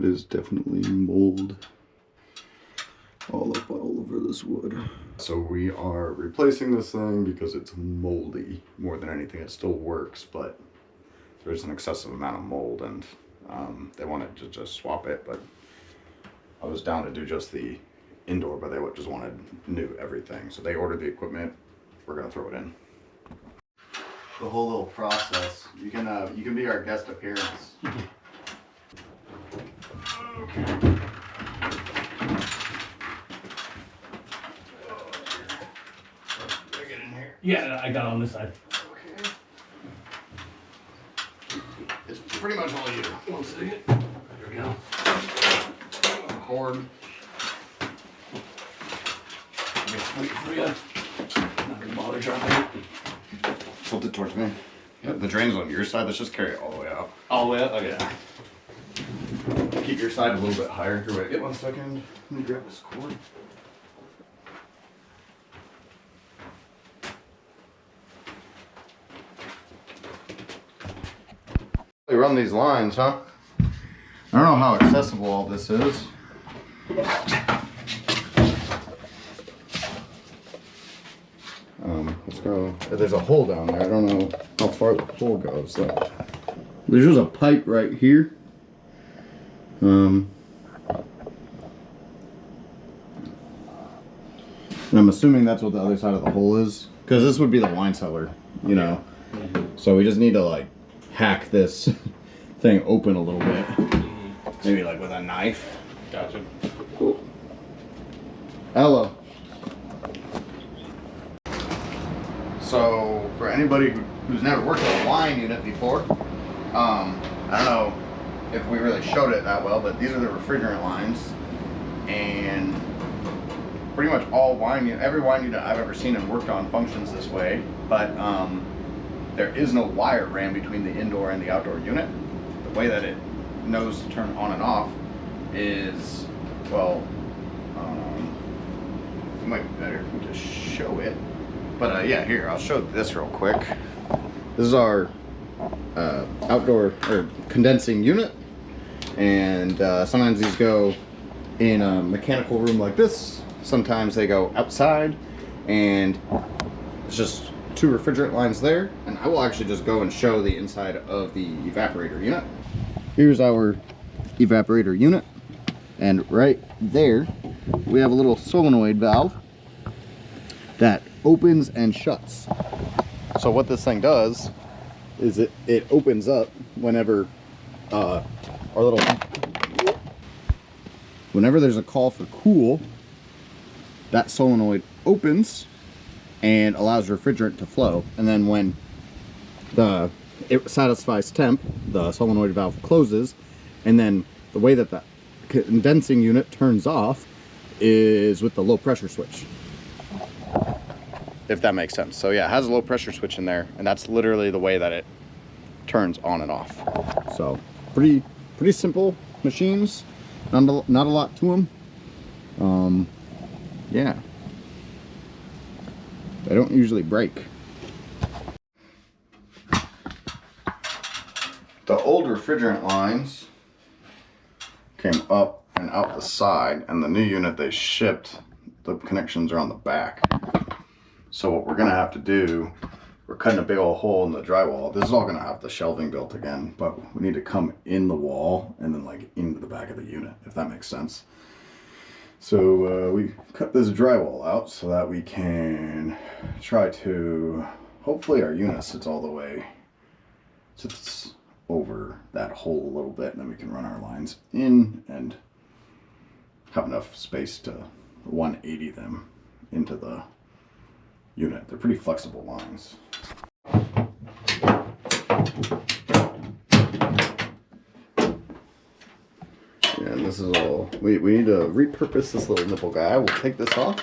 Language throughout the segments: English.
that is definitely mold all over this wood. So we are replacing this thing because it's moldy more than anything. It still works, but there's an excessive amount of mold, and they wanted to just swap it, but I was down to do just the indoor, but they just wanted new everything. So they ordered the equipment. We're gonna throw it in. The whole little process. You can be our guest appearance. Okay. Yeah, I got on this side. Okay. It's pretty much all you. One second. There we go. Cord. Wait for you. Not gonna bother dropping it. Tilt it towards me. Yep. The drain's on your side. Let's just carry it all the way out. All the way up? Okay. Keep your side a little bit higher. Here, wait 1 second. Let me grab this cord. They run these lines, huh? I don't know how accessible all this is. Let's go. There's a hole down there. I don't know how far the hole goes. There's just a pipe right here. And I'm assuming that's what the other side of the hole is, because this would be the wine cellar, you know. So we just need to like hack this thing open a little bit, maybe like with a knife. Gotcha. Cool. Hello. So for anybody who's never worked with a wine unit before, I don't know if we really showed it that well, but these are the refrigerant lines, and pretty much every wine unit I've ever seen and worked on functions this way, but there is no wire ran between the indoor and the outdoor unit. The way that it knows to turn on and off is, well, it might be better if we just show it. But yeah, here, I'll show this real quick. This is our outdoor or condensing unit, and sometimes these go in a mechanical room like this. Sometimes they go outside, and it's just 2 refrigerant lines there, and I will actually just go and show the inside of the evaporator unit. Here's our evaporator unit, and right there we have a little solenoid valve that opens and shuts. So what this thing does is it opens up whenever whenever there's a call for cool, that solenoid opens and allows refrigerant to flow, and then when it satisfies temp, the solenoid valve closes, and then the way that the condensing unit turns off is with the low pressure switch, if that makes sense. So yeah, it has a low pressure switch in there, and that's literally the way that it turns on and off. So pretty simple machines, not a lot to them. Yeah, they don't usually break. The old refrigerant lines came up and out the side, and the new unit they shipped, the connections are on the back. So what we're gonna have to do, we're cutting a big old hole in the drywall. This is all gonna have the shelving built again, but we need to come in the wall and then like into the back of the unit, if that makes sense. So we cut this drywall out so that we can try to, hopefully our unit sits over that hole a little bit, and then we can run our lines in and have enough space to 180 them into the unit. They're pretty flexible lines. Yeah, and this is all, we need to repurpose this little nipple guy. We'll take this off.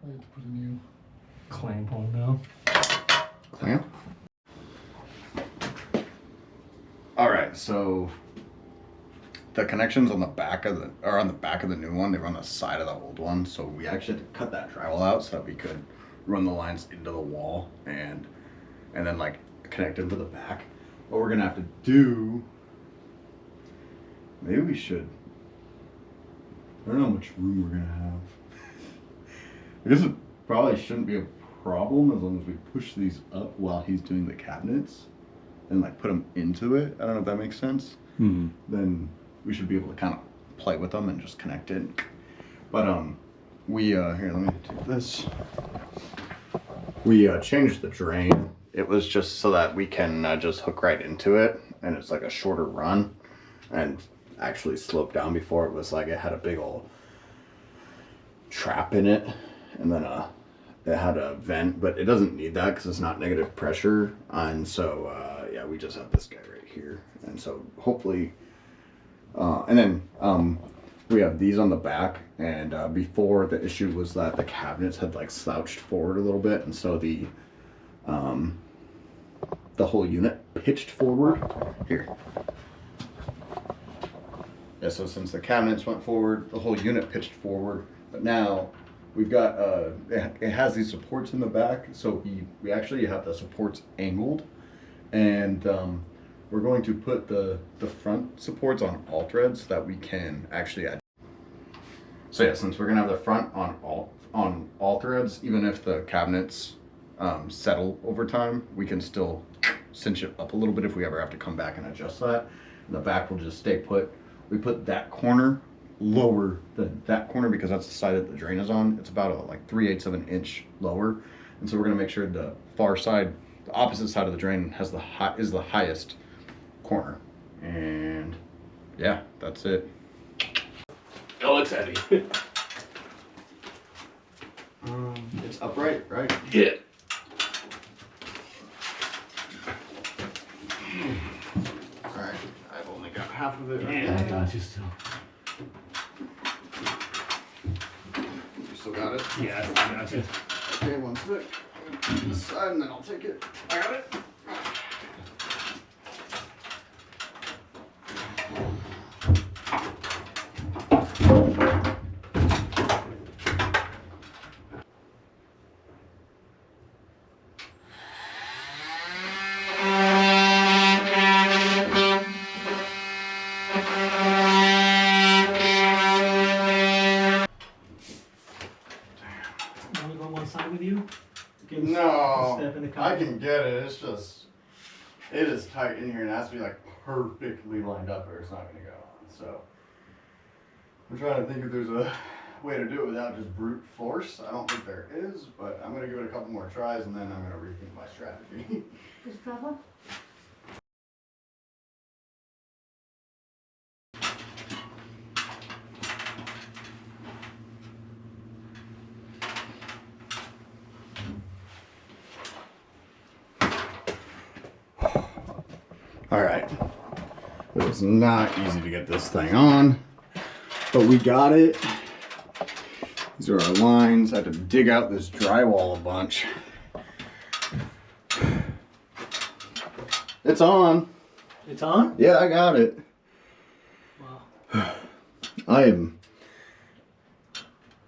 I have to put a new clamp on now. Clamp? Alright, so the connections on the back of the new one, they run the side of the old one, so we actually had to cut that drywall out so that we could run the lines into the wall and then like connect them to the back. What we're gonna have to do, maybe we should, I don't know how much room we're gonna have. I guess it probably shouldn't be a problem as long as we push these up while he's doing the cabinets and like put them into it. I don't know if that makes sense. Mm-hmm. Then we should be able to kind of play with them and just connect it. But we here, let me take this. We changed the drain. It was just so that we can just hook right into it, and it's like a shorter run and actually sloped down. Before it was like it had a big old trap in it, and then it had a vent, but it doesn't need that because it's not negative pressure. And so yeah, we just have this guy right here, and so hopefully and then we have these on the back, and before the issue was that the cabinets had like slouched forward a little bit, and so the whole unit pitched forward here. Yeah, so since the cabinets went forward, the whole unit pitched forward, but now we've got it has these supports in the back, so we actually have the supports angled, and we're going to put the front supports on all threads so that we can actually add. So yeah, since we're gonna have the front on all threads, even if the cabinets settle over time, we can still cinch it up a little bit if we ever have to come back and adjust that. And the back will just stay put. We put that corner lower than that corner because that's the side that the drain is on. It's about like 3/8 of an inch lower, and so we're gonna make sure the far side, the opposite side of the drain, has the highest corner. And yeah, that's it. Oh, it's heavy. It's upright, right? Yeah. All right, I've only got half of it. Yeah, I got you still. You still got it? Yeah, I got you. Okay, one sec. I'm gonna put this side and then I'll take it. I got it. Want to go on one side with you? No, Step in the I car. can get it. It's just, it is tight in here and it has to be like perfectly lined up or it's not going to go on. So I'm trying to think if there's a way to do it without just brute force. I don't think there is, but I'm going to give it a couple more tries and then I'm going to rethink my strategy. Gustavo? All right, it was not easy to get this thing on, but we got it. These are our lines. I had to dig out this drywall a bunch. It's on. It's on? Yeah, I got it. Wow.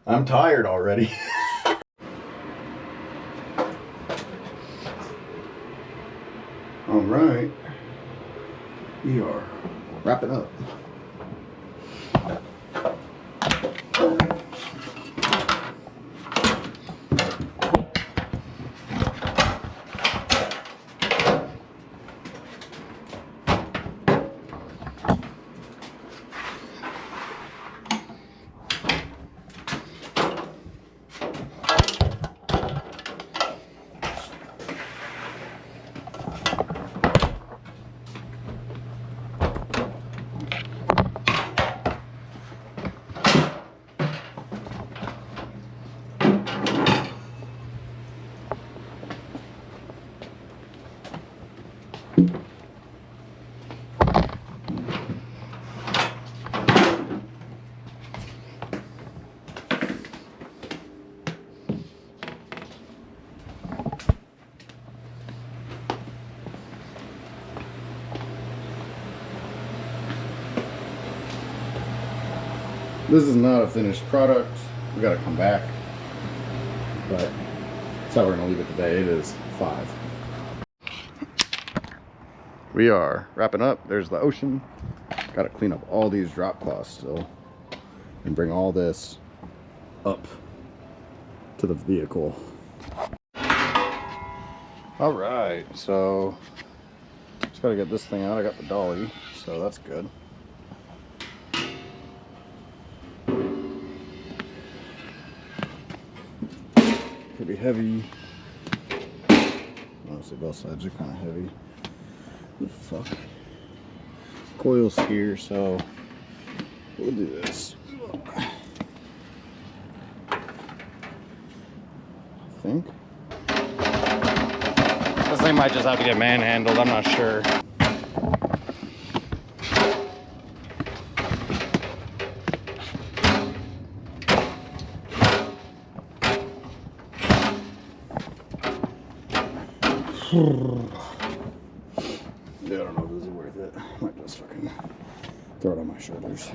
I'm tired already. All right. We are wrapping up. This is not a finished product. We gotta come back. But that's how we're gonna leave it today. It is 5. We are wrapping up. There's the ocean. Gotta clean up all these drop cloths still. And bring all this up to the vehicle. Alright, so just gotta get this thing out. I got the dolly, so that's good. Could be heavy. Honestly, both sides are kind of heavy. What the fuck? Coil's here, so we'll do this. I think. This thing might just have to get manhandled, I'm not sure. Yeah, I don't know if this is worth it. I might just fucking throw it on my shoulders.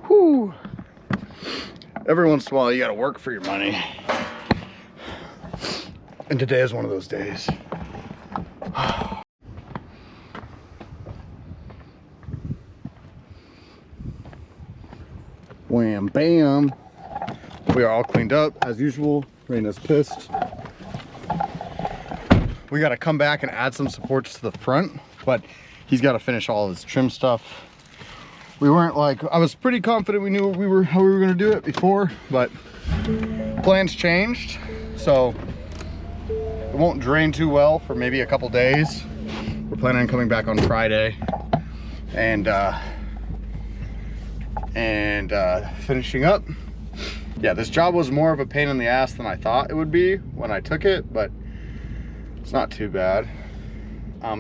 Whew. Every once in a while you gotta work for your money. And today is one of those days. Wham bam. We are all cleaned up as usual. Raina's pissed. We got to come back and add some supports to the front, but he's got to finish all his trim stuff. We weren't like, I was pretty confident we knew how we were going to do it before, but plans changed, so it won't drain too well for maybe a couple days. We're planning on coming back on Friday and finishing up. Yeah, this job was more of a pain in the ass than I thought it would be when I took it, but it's not too bad.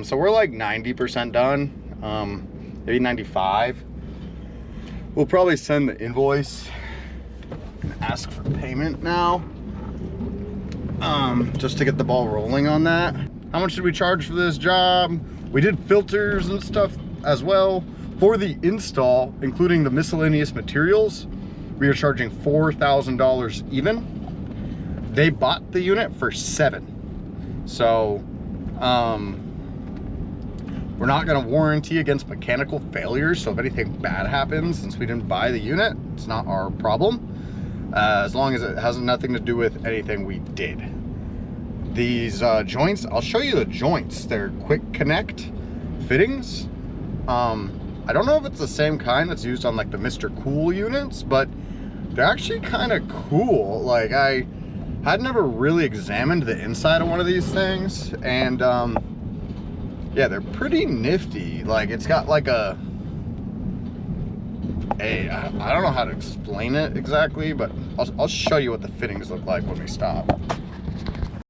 So we're like 90% done, maybe 95. We'll probably send the invoice and ask for payment now, just to get the ball rolling on that. How much did we charge for this job? We did filters and stuff as well. For the install, including the miscellaneous materials, we are charging $4,000 even. They bought the unit for $7,000. So, we're not gonna warranty against mechanical failures. So if anything bad happens, since we didn't buy the unit, it's not our problem. As long as it has nothing to do with anything we did. These joints, I'll show you the joints. They're quick connect fittings. I don't know if it's the same kind that's used on like the Mr. Cool units, but they're actually kind of cool. Like I had never really examined the inside of one of these things, and yeah, they're pretty nifty. Like it's got like I don't know how to explain it exactly, but I'll show you what the fittings look like when we stop.